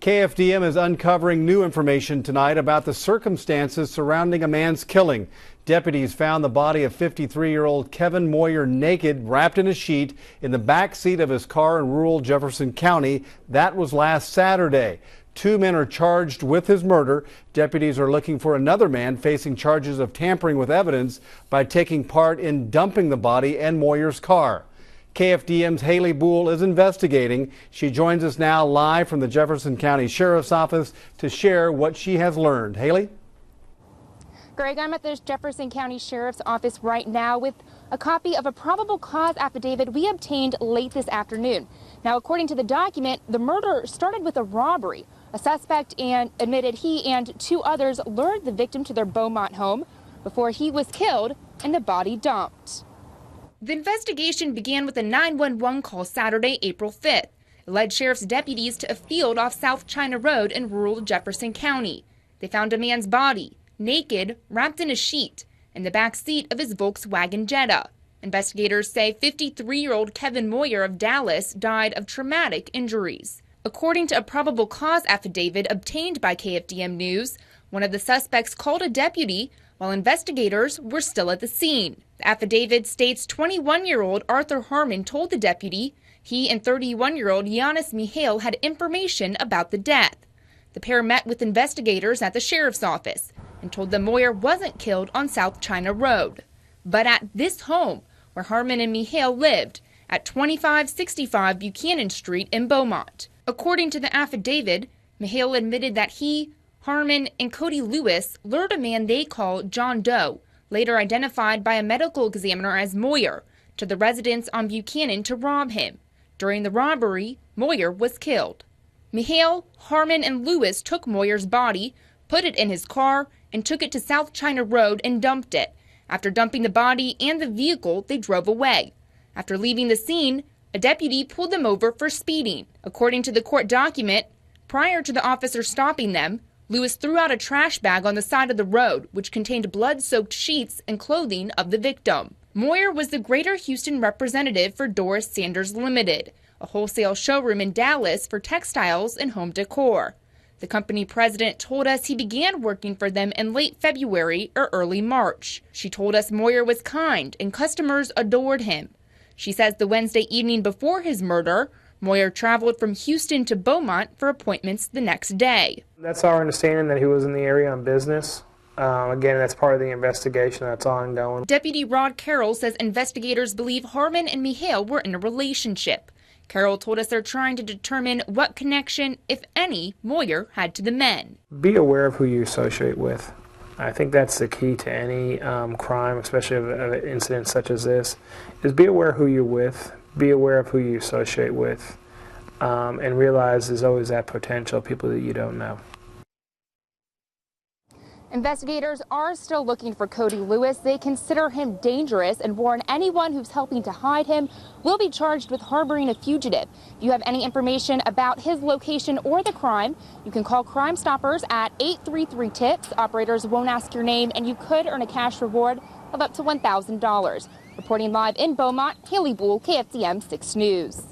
KFDM is uncovering new information tonight about the circumstances surrounding a man's killing. Deputies found the body of 53-year-old Kevin Moyer naked, wrapped in a sheet, in the back seat of his car in rural Jefferson County. That was last Saturday. 2 men are charged with his murder. Deputies are looking for another man facing charges of tampering with evidence by taking part in dumping the body and Moyer's car. KFDM's Haley Boole is investigating. She joins us now live from the Jefferson County Sheriff's Office to share what she has learned. Haley? Greg, I'm at the Jefferson County Sheriff's Office right now with a copy of a probable cause affidavit we obtained late this afternoon. Now, according to the document, the murder started with a robbery. A suspect admitted he and 2 others lured the victim to their Beaumont home before he was killed and the body dumped. The investigation began with a 911 call Saturday, April 5th. It led sheriff's deputies to a field off South China Road in rural Jefferson County. They found a man's body, naked, wrapped in a sheet, in the back seat of his Volkswagen Jetta. Investigators say 53-year-old Kevin Moyer of Dallas died of traumatic injuries. According to a probable cause affidavit obtained by KFDM News, one of the suspects called a deputy while investigators were still at the scene. The affidavit states 21-year-old Arthur Harmon told the deputy he and 31-year-old Yiannis Mihail had information about the death. The pair met with investigators at the sheriff's office and told them Moyer wasn't killed on South China Road, but at this home where Harmon and Mihail lived at 2565 Buchanan Street in Beaumont. According to the affidavit, Mihail admitted that he, Harmon, and Cody Lewis lured a man they call John Doe, later identified by a medical examiner as Moyer, to the residence on Buchanan to rob him. During the robbery, Moyer was killed. Mihail, Harmon, and Lewis took Moyer's body, put it in his car, and took it to South China Road and dumped it. After dumping the body and the vehicle, they drove away. After leaving the scene, a deputy pulled them over for speeding. According to the court document, prior to the officer stopping them, Lewis threw out a trash bag on the side of the road, which contained blood-soaked sheets and clothing of the victim. Moyer was the Greater Houston representative for Doris Sanders Limited, a wholesale showroom in Dallas for textiles and home decor. The company president told us he began working for them in late February or early March. She told us Moyer was kind and customers adored him. She says the Wednesday evening before his murder, Moyer traveled from Houston to Beaumont for appointments the next day. That's our understanding, that he was in the area on business. Again, that's part of the investigation that's ongoing. Deputy Rod Carroll says investigators believe Harmon and Mihail were in a relationship. Carroll told us they're trying to determine what connection, if any, Moyer had to the men. Be aware of who you associate with. I think that's the key to any crime, especially of an incident such as this, is be aware who you're with, be aware of who you associate with, and realize there's always that potential, people that you don't know. Investigators are still looking for Cody Lewis. They consider him dangerous and warn anyone who's helping to hide him will be charged with harboring a fugitive. If you have any information about his location or the crime, you can call Crime Stoppers at 833-TIPS. Operators won't ask your name, and you could earn a cash reward of up to $1,000. Reporting live in Beaumont, Haley Boole, KFDM 6 News.